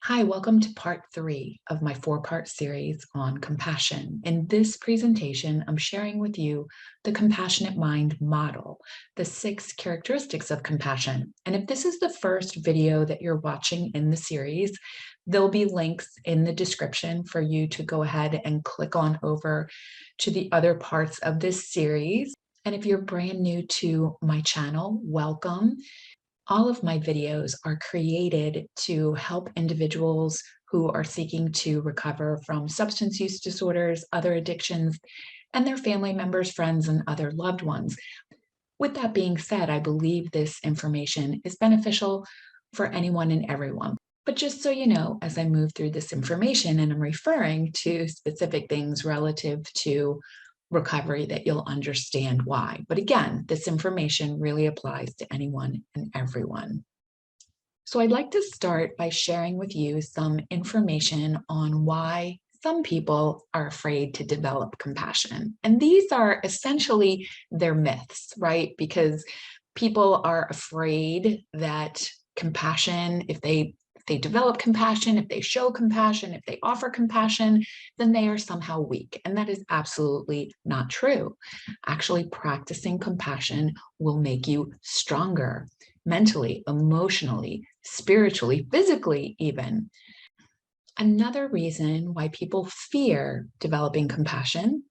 Hi, welcome to part 3 of my 4-part series on compassion. In this presentation, I'm sharing with you the compassionate mind model, the 6 characteristics of compassion. And if this is the first video that you're watching in the series, there'll be links in the description for you to go ahead and click on over to the other parts of this series. And if you're brand new to my channel, welcome. All of my videos are created to help individuals who are seeking to recover from substance use disorders, other addictions, and their family members, friends, and other loved ones. With that being said, I believe this information is beneficial for anyone and everyone. But just so you know, as I move through this information and I'm referring to specific things relative to recovery, that you'll understand why. But again, this information really applies to anyone and everyone. So I'd like to start by sharing with you some information on why some people are afraid to develop compassion. And these are essentially their myths, right? Because people are afraid that compassion, if they develop compassion, if they show compassion, if they offer compassion, then they are somehow weak. And that is absolutely not true. Actually, practicing compassion will make you stronger mentally, emotionally, spiritually, physically, even. Another reason why people fear developing compassion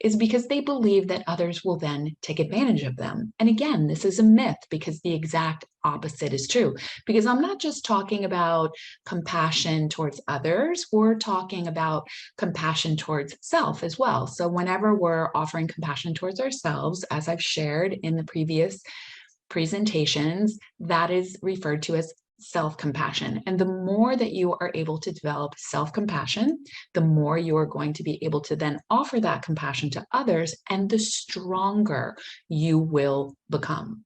is because they believe that others will then take advantage of them. And again, this is a myth because the exact opposite is true. Because I'm not just talking about compassion towards others, we're talking about compassion towards self as well. So whenever we're offering compassion towards ourselves, as I've shared in the previous presentations, that is referred to as self-compassion. And the more that you are able to develop self-compassion, the more you are going to be able to then offer that compassion to others, and the stronger you will become.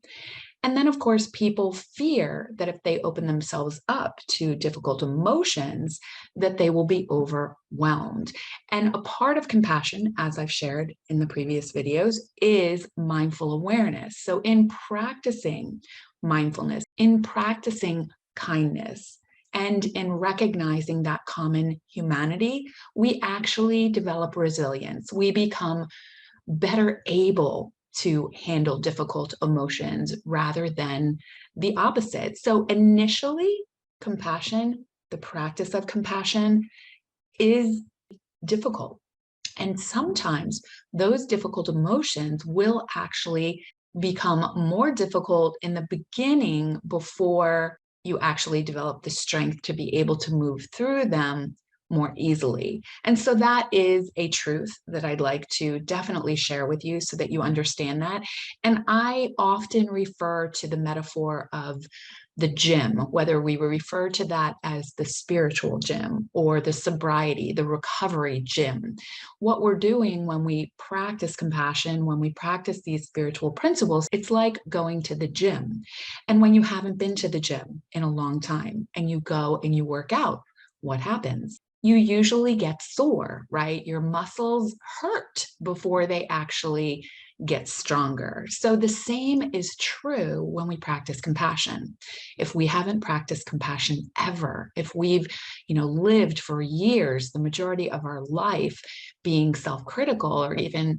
And then, of course, people fear that if they open themselves up to difficult emotions, that they will be overwhelmed. And a part of compassion, as I've shared in the previous videos, is mindful awareness. So in practicing mindfulness, in practicing kindness, and in recognizing that common humanity, we actually develop resilience. We become better able to handle difficult emotions rather than the opposite. So initially, compassion, the practice of compassion, is difficult. And sometimes those difficult emotions will actually become more difficult in the beginning before you actually develop the strength to be able to move through them more easily. And so that is a truth that I'd like to definitely share with you so that you understand that. And I often refer to the metaphor of the gym, whether we refer to that as the spiritual gym or the sobriety, the recovery gym. What we're doing when we practice compassion, when we practice these spiritual principles, it's like going to the gym. And when you haven't been to the gym in a long time and you go and you work out, what happens? You usually get sore, right? Your muscles hurt before they actually get stronger. So the same is true when we practice compassion. If we haven't practiced compassion ever, if we've, lived for years, the majority of our life being self-critical or even,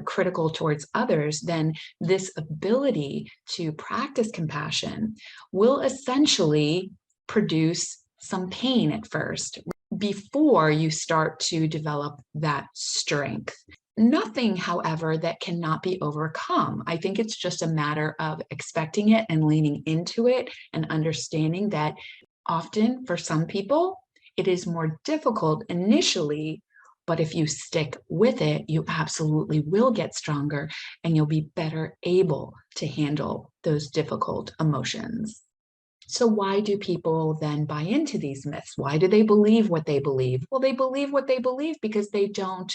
critical towards others, then this ability to practice compassion will essentially produce some pain at first before you start to develop that strength. Nothing, however, that cannot be overcome. I think it's just a matter of expecting it and leaning into it and understanding that often for some people, it is more difficult initially, but if you stick with it, you absolutely will get stronger and you'll be better able to handle those difficult emotions. So why do people then buy into these myths? Why do they believe what they believe? Well, they believe what they believe because they don't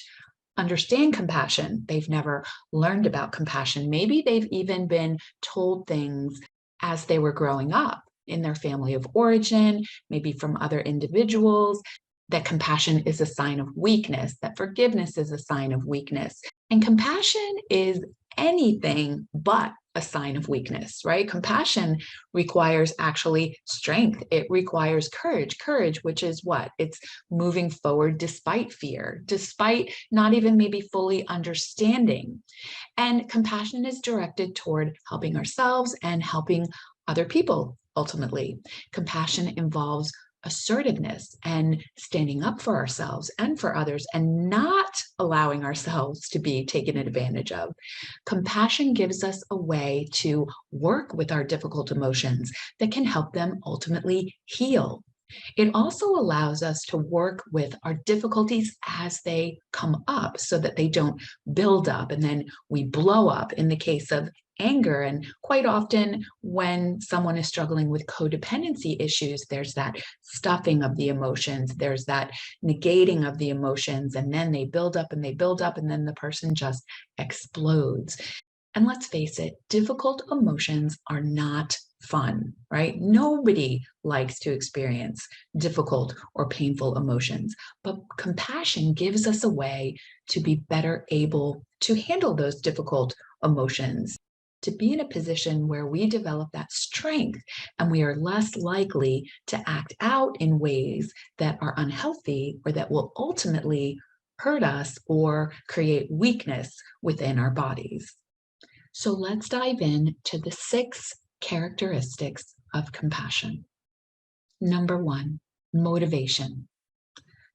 understand compassion. They've never learned about compassion. Maybe they've even been told things as they were growing up in their family of origin, maybe from other individuals, that compassion is a sign of weakness, that forgiveness is a sign of weakness. And compassion is anything but a sign of weakness, right? Compassion requires actually strength. It requires courage, which is what? It's moving forward despite fear, despite not even maybe fully understanding. And compassion is directed toward helping ourselves and helping other people ultimately. Compassion involves assertiveness and standing up for ourselves and for others and not allowing ourselves to be taken advantage of. Compassion gives us a way to work with our difficult emotions that can help them ultimately heal. It also allows us to work with our difficulties as they come up so that they don't build up and then we blow up in the case of anger. And quite often, when someone is struggling with codependency issues, there's that stuffing of the emotions, there's that negating of the emotions, and then they build up and they build up, and then the person just explodes. And let's face it, difficult emotions are not fun, right? Nobody likes to experience difficult or painful emotions, but compassion gives us a way to be better able to handle those difficult emotions, to be in a position where we develop that strength and we are less likely to act out in ways that are unhealthy or that will ultimately hurt us or create weakness within our bodies. So let's dive in to the 6 characteristics of compassion. Number 1, motivation.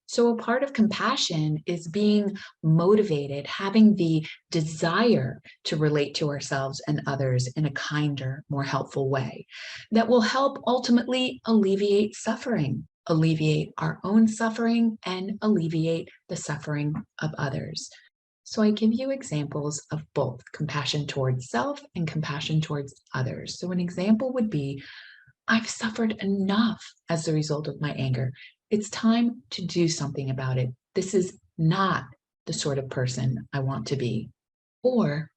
So a part of compassion is being motivated, having the desire to relate to ourselves and others in a kinder, more helpful way that will help ultimately alleviate suffering, alleviate our own suffering, and alleviate the suffering of others. So I give you examples of both compassion towards self and compassion towards others. So an example would be, I've suffered enough as a result of my anger. It's time to do something about it. This is not the sort of person I want to be. Or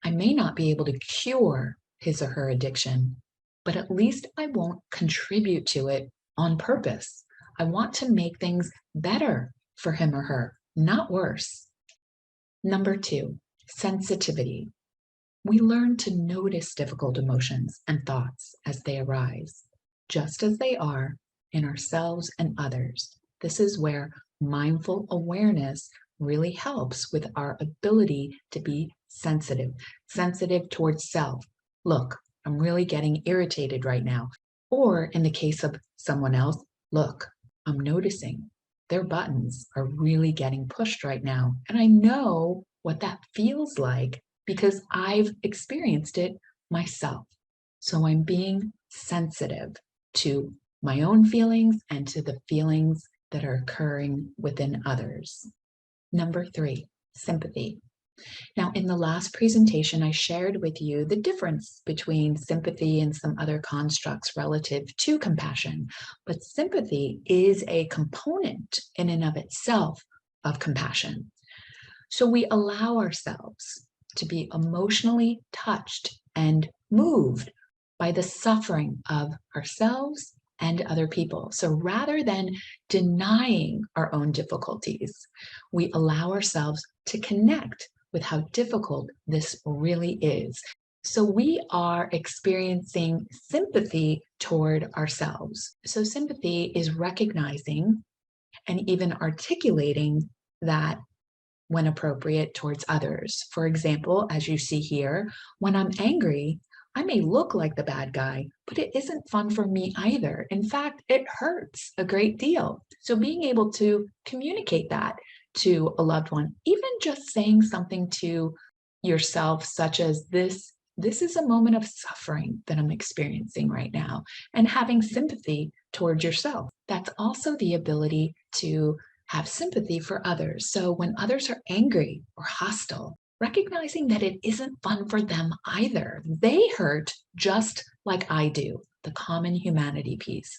I may not be able to cure his or her addiction, but at least I won't contribute to it on purpose. I want to make things better for him or her, not worse. Number 2, sensitivity. We learn to notice difficult emotions and thoughts as they arise, just as they are in ourselves and others. This is where mindful awareness really helps with our ability to be sensitive, sensitive towards self. Look, I'm really getting irritated right now. Or in the case of someone else, look, I'm noticing their buttons are really getting pushed right now. And I know what that feels like because I've experienced it myself. So I'm being sensitive to my own feelings and to the feelings that are occurring within others. Number 3, sympathy. Now, in the last presentation, I shared with you the difference between sympathy and some other constructs relative to compassion. But sympathy is a component in and of itself of compassion. So we allow ourselves to be emotionally touched and moved by the suffering of ourselves and other people. So rather than denying our own difficulties, we allow ourselves to connect with how difficult this really is. So we are experiencing sympathy toward ourselves. So sympathy is recognizing and even articulating that when appropriate towards others. For example, as you see here, when I'm angry, I may look like the bad guy, but it isn't fun for me either. In fact, it hurts a great deal. So being able to communicate that to a loved one, even just saying something to yourself, such as this is a moment of suffering that I'm experiencing right now, and having sympathy towards yourself. That's also the ability to have sympathy for others. So when others are angry or hostile, recognizing that it isn't fun for them either. They hurt just like I do, the common humanity piece.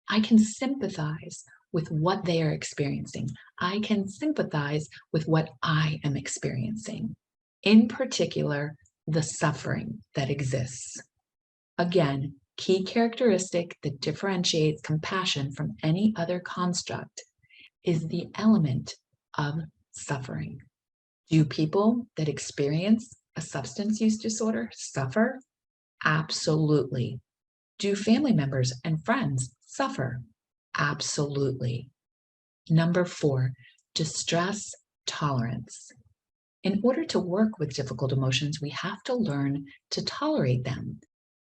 I can sympathize with what they are experiencing. I can sympathize with what I am experiencing. In particular, the suffering that exists. Again, key characteristic that differentiates compassion from any other construct is the element of suffering. Do people that experience a substance use disorder suffer? Absolutely. Do family members and friends suffer? Absolutely. Number 4, distress tolerance. In order to work with difficult emotions, we have to learn to tolerate them.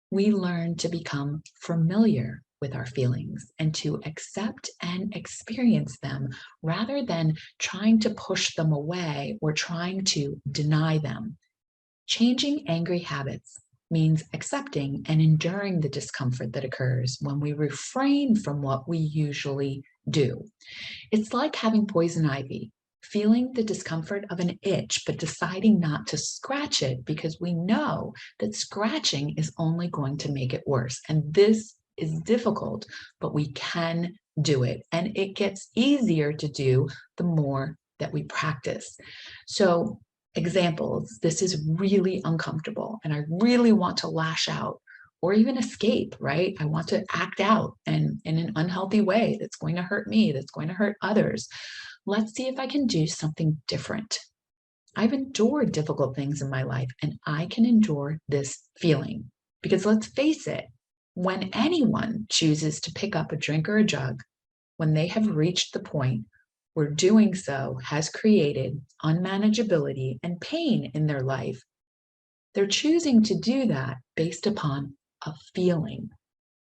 We learn to become familiar with our feelings and to accept and experience them rather than trying to push them away or trying to deny them. Changing angry habits means accepting and enduring the discomfort that occurs when we refrain from what we usually do. It's like having poison ivy, feeling the discomfort of an itch, but deciding not to scratch it because we know that scratching is only going to make it worse. And this is difficult, but we can do it. And it gets easier to do the more that we practice. So, examples, this is really uncomfortable, and I really want to lash out or even escape, right? I want to act out and in an unhealthy way that's going to hurt me, that's going to hurt others. Let's see if I can do something different. I've endured difficult things in my life and I can endure this feeling. Because let's face it, when anyone chooses to pick up a drink or a jug, when they have reached the point where doing so has created unmanageability and pain in their life, they're choosing to do that based upon a feeling,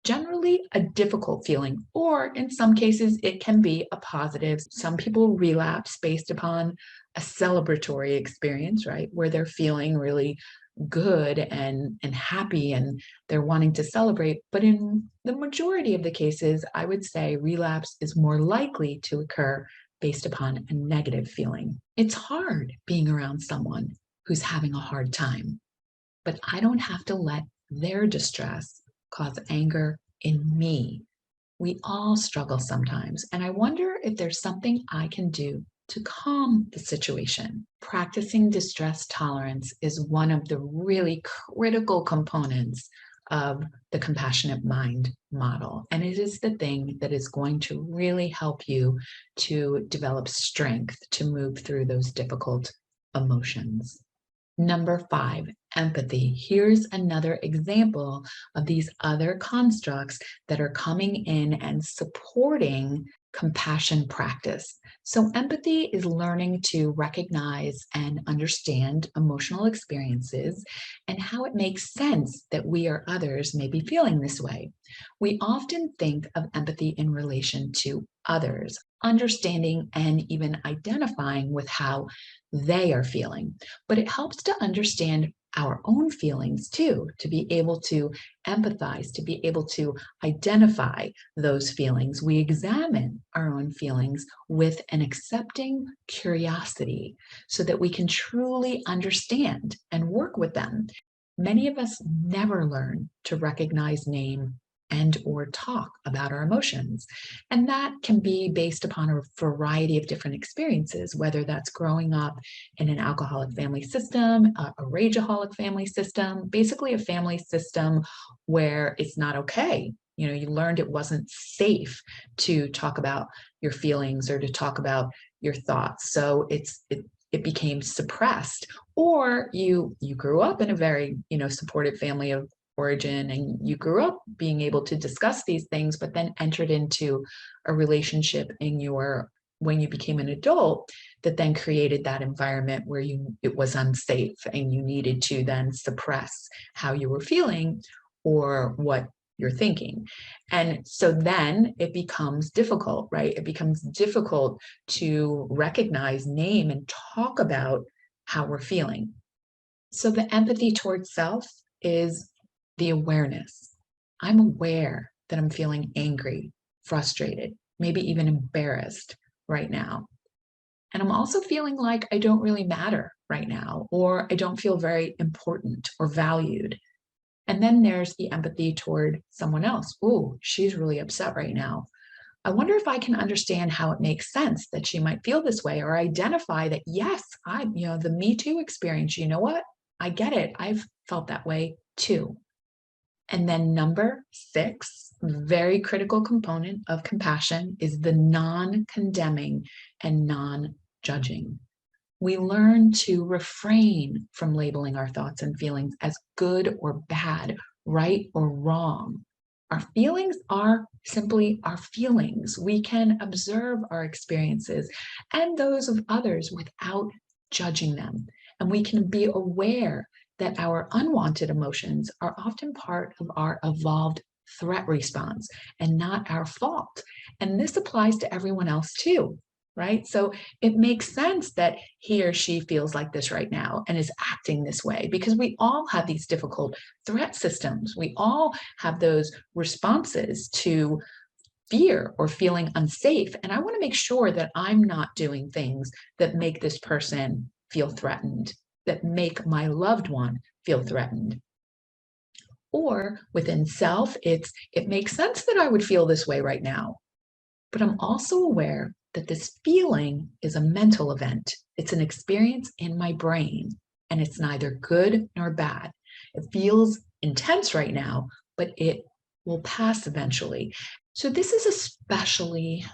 generally a difficult feeling, or in some cases, it can be a positive. Some people relapse based upon a celebratory experience, right? Where they're feeling really good and happy and they're wanting to celebrate. But in the majority of the cases, I would say relapse is more likely to occur based upon a negative feeling. It's hard being around someone who's having a hard time, but I don't have to let their distress cause anger in me. We all struggle sometimes, and I wonder if there's something I can do to calm the situation. Practicing distress tolerance is one of the really critical components of the compassionate mind model, and it is the thing that is going to really help you to develop strength to move through those difficult emotions. Number 5, empathy. Here's another example of these other constructs that are coming in and supporting compassion practice. So empathy is learning to recognize and understand emotional experiences and how it makes sense that we or others may be feeling this way. We often think of empathy in relation to others, understanding and even identifying with how they are feeling, but it helps to understand our own feelings too, to be able to empathize, to be able to identify those feelings. We examine our own feelings with an accepting curiosity so that we can truly understand and work with them. Many of us never learn to recognize, name, and or talk about our emotions. And that can be based upon a variety of different experiences, whether that's growing up in an alcoholic family system, a rageaholic family system, basically a family system where it's not okay. You know, you learned it wasn't safe to talk about your feelings or to talk about your thoughts. So it became suppressed. Or you grew up in a very, supportive family of origin and you grew up being able to discuss these things, but then entered into a relationship when you became an adult that then created that environment where it was unsafe and you needed to then suppress how you were feeling or what you're thinking. And so then it becomes difficult, right? It becomes difficult to recognize, name, and talk about how we're feeling. So the empathy towards self is the awareness. I'm aware that I'm feeling angry, frustrated, maybe even embarrassed right now. And I'm also feeling like I don't really matter right now, or I don't feel very important or valued. And then there's the empathy toward someone else. Oh, she's really upset right now. I wonder if I can understand how it makes sense that she might feel this way, or identify that, yes, the Me Too experience, you know what? I get it. I've felt that way too. And then number 6, very critical component of compassion is the non-condemning and non-judging. We learn to refrain from labeling our thoughts and feelings as good or bad, right or wrong. Our feelings are simply our feelings. We can observe our experiences and those of others without judging them. And we can be aware that our unwanted emotions are often part of our evolved threat response and not our fault. And this applies to everyone else too, right? So it makes sense that he or she feels like this right now and is acting this way because we all have these difficult threat systems. We all have those responses to fear or feeling unsafe. And I want to make sure that I'm not doing things that make this person feel threatened, that make my loved one feel threatened. Or within self, it makes sense that I would feel this way right now. But I'm also aware that this feeling is a mental event. It's an experience in my brain, and it's neither good nor bad. It feels intense right now, but it will pass eventually. So, this is especially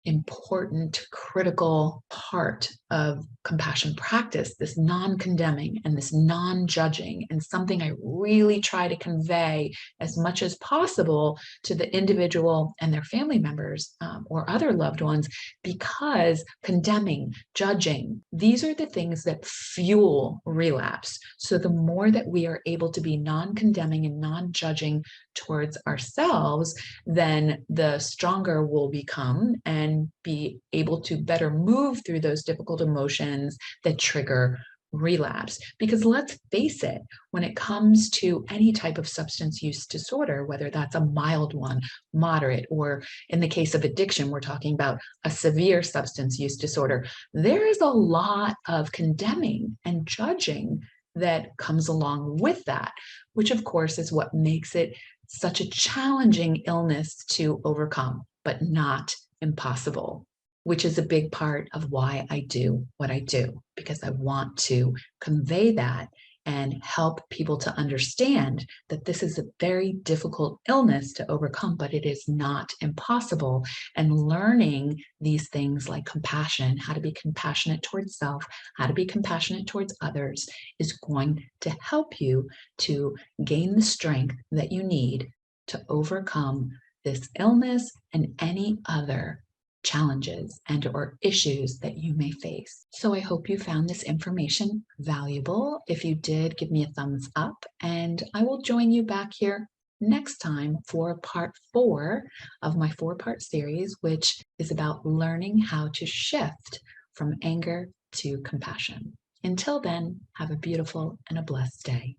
important, critical part of compassion practice, this non-condemning and this non-judging, and something I really try to convey as much as possible to the individual and their family members or other loved ones, because condemning, judging, these are the things that fuel relapse. So the more that we are able to be non-condemning and non-judging towards ourselves, then the stronger we'll become and be able to better move through those difficult emotions that trigger relapse. Because let's face it, when it comes to any type of substance use disorder, whether that's a mild one, moderate, or in the case of addiction, we're talking about a severe substance use disorder, there is a lot of condemning and judging that comes along with that, which of course is what makes it such a challenging illness to overcome, but not impossible, which is a big part of why I do what I do, because I want to convey that and help people to understand that this is a very difficult illness to overcome, but it is not impossible. And learning these things like compassion, how to be compassionate towards self, how to be compassionate towards others, is going to help you to gain the strength that you need to overcome this illness and any other challenges and or issues that you may face. So I hope you found this information valuable. If you did, give me a thumbs up, and I will join you back here next time for part 4 of my 4-part series, which is about learning how to shift from anger to compassion. Until then, have a beautiful and a blessed day.